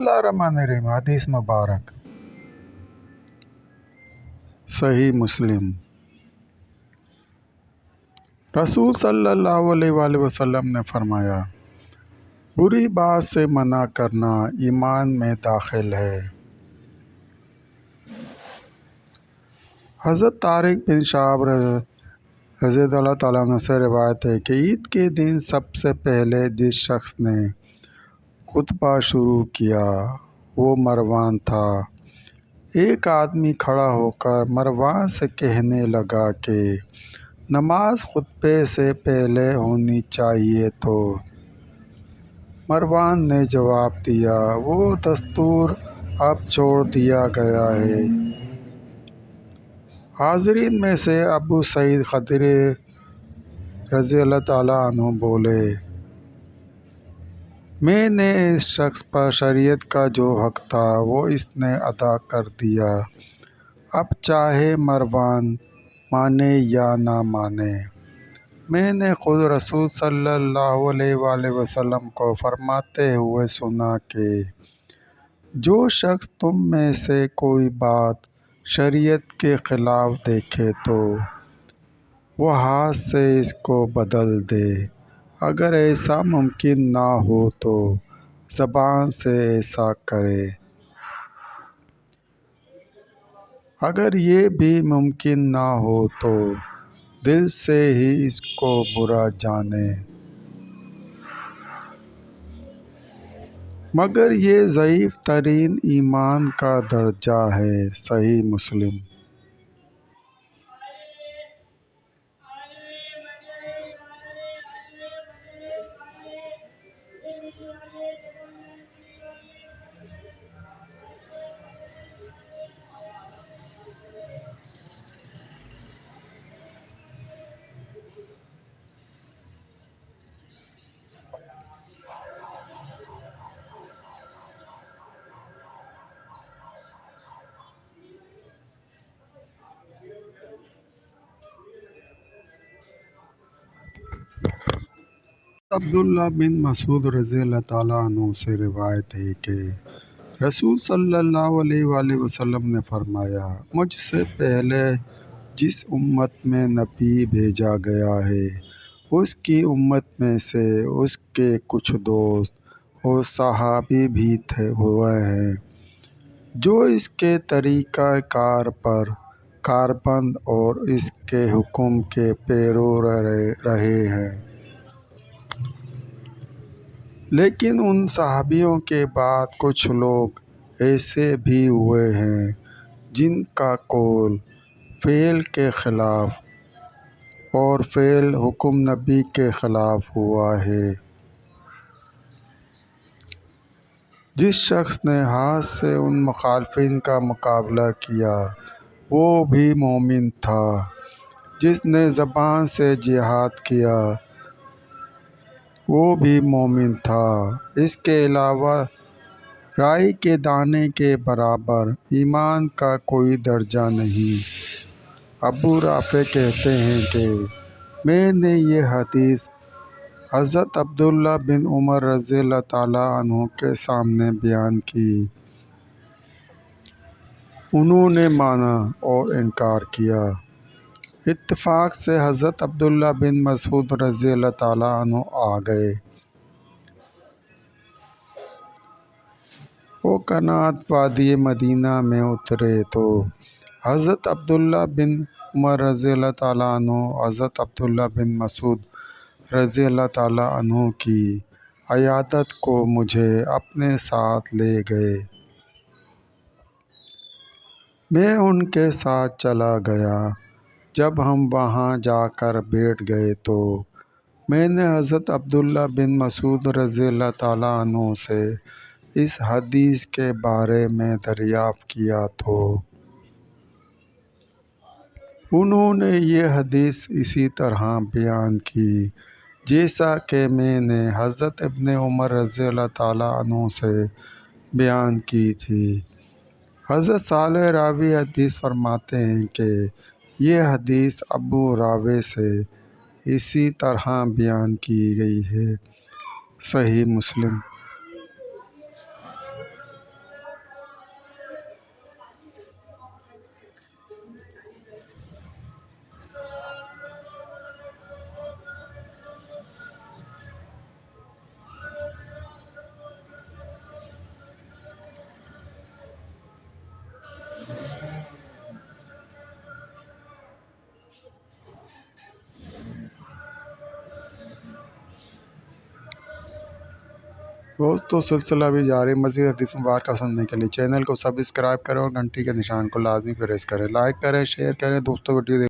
اللہ الرحمن الرحیم۔ حدیث مبارک صحیح مسلم۔ رسول صلی اللہ علیہ وآلہ وسلم نے فرمایا، بری بات سے منع کرنا ایمان میں داخل ہے۔ حضرت طارق بن شہاب رضی اللہ تعالیٰ عنہ سے روایت ہے کہ عید کے دن سب سے پہلے جس شخص نے خطبہ شروع کیا وہ مروان تھا۔ ایک آدمی کھڑا ہو کر مروان سے کہنے لگا کہ نماز خطبے سے پہلے ہونی چاہیے تو مروان نے جواب دیا، وہ دستور اب چھوڑ دیا گیا ہے۔ حاضرین میں سے ابو سعید خدری رضی اللہ تعالیٰ عنہ بولے، میں نے اس شخص پر شریعت کا جو حق تھا وہ اس نے ادا کر دیا، اب چاہے مروان مانے یا نہ مانے۔ میں نے خود رسول صلی اللہ علیہ وآلہ وسلم کو فرماتے ہوئے سنا کہ جو شخص تم میں سے کوئی بات شریعت کے خلاف دیکھے تو وہ ہاتھ سے اس کو بدل دے، اگر ایسا ممکن نہ ہو تو زبان سے ایسا کرے، اگر یہ بھی ممکن نہ ہو تو دل سے ہی اس کو برا جانے، مگر یہ ضعیف ترین ایمان کا درجہ ہے۔ صحیح مسلم۔ عبداللہ بن مسعود رضی اللہ تعالیٰ عنہ سے روایت ہے کہ رسول صلی اللہ علیہ وآلہ وسلم نے فرمایا، مجھ سے پہلے جس امت میں نبی بھیجا گیا ہے اس کی امت میں سے اس کے کچھ دوست اور صحابی بھی ہوئے ہیں جو اس کے طریقہ کار پر کاربند اور اس کے حکم کے پیرو رہے ہیں، لیکن ان صحابیوں کے بعد کچھ لوگ ایسے بھی ہوئے ہیں جن کا قول فعل کے خلاف اور فعل حکم نبی کے خلاف ہوا ہے۔ جس شخص نے ہاتھ سے ان مخالفین کا مقابلہ کیا وہ بھی مومن تھا، جس نے زبان سے جہاد کیا وہ بھی مومن تھا، اس کے علاوہ رائی کے دانے کے برابر ایمان کا کوئی درجہ نہیں۔ ابو رافع کہتے ہیں کہ میں نے یہ حدیث حضرت عبداللہ بن عمر رضی اللہ تعالیٰ عنہ کے سامنے بیان کی، انہوں نے مانا اور انکار کیا۔ اتفاق سے حضرت عبداللہ بن مسعود رضی اللہ تعالیٰ عنہ آ گئے۔ وہ قنات وادی مدینہ میں اترے تو حضرت عبداللہ بن عمر رضی اللہ تعالیٰ عنہ حضرت عبداللہ بن مسعود رضی اللہ تعالیٰ عنہ کی عیادت کو مجھے اپنے ساتھ لے گئے۔ میں ان کے ساتھ چلا گیا۔ جب ہم وہاں جا کر بیٹھ گئے تو میں نے حضرت عبداللہ بن مسعود رضی اللہ تعالیٰ عنہ سے اس حدیث کے بارے میں دریافت کیا تو انہوں نے یہ حدیث اسی طرح بیان کی جیسا کہ میں نے حضرت ابن عمر رضی اللہ تعالیٰ عنہ سے بیان کی تھی۔ حضرت صالح راوی حدیث فرماتے ہیں کہ یہ حدیث ابو راوے سے اسی طرح بیان کی گئی ہے۔ صحیح مسلم۔ دوستو سلسلہ بھی جاری، مزید حدیث مبارکہ سننے کے لیے چینل کو سبسکرائب کریں اور گھنٹی کے نشان کو لازمی پریس کریں، لائک کریں، شیئر کریں دوستوں، ویڈیو